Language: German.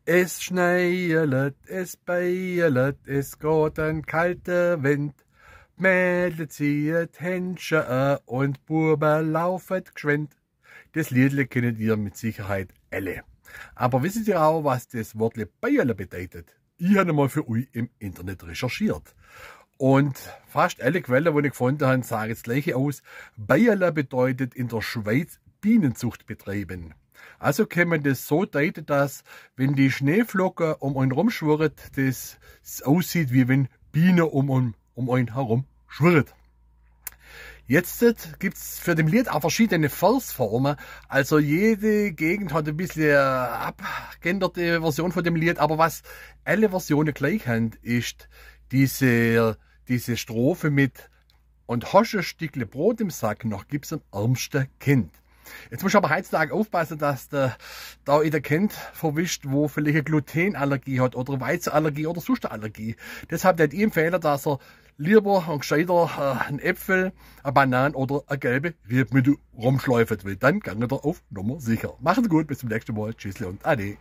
Es schneielet, es beielet, es geht ein kalter Wind. Mädle ziehet Händchen an und Buben laufet geschwind. Das Liedle kennt ihr mit Sicherheit alle. Aber wisst ihr auch, was das Wortle Beierle bedeutet? Ich habe mal für euch im Internet recherchiert. Und fast alle Quellen, die ich gefunden habe, sagen das gleiche aus. Beierle bedeutet in der Schweiz Bienenzucht betreiben. Also kann man das so deuten, dass wenn die Schneeflocken um einen rumschwirren, das aussieht, wie wenn Bienen um einen herum schwirren. Jetzt gibt es für den Lied auch verschiedene Versformen. Also jede Gegend hat ein bisschen abgeänderte Version von dem Lied. Aber was alle Versionen gleich haben, ist diese Strophe mit "Und hast ein Stückle Brot im Sack, noch gibt's am ärmsten Kind". Jetzt muss ich aber heutzutage aufpassen, dass der da jeder Kind verwischt, wo vielleicht eine Glutenallergie hat oder Weizenallergie oder sonst eine Allergie. Deshalb würde ich empfehlen, dass er lieber und gescheiter einen Äpfel, eine Banane oder eine gelbe Riebmittel rumschläuft, weil dann kann er auf Nummer sicher. Macht's gut, bis zum nächsten Mal. Tschüss und Ade.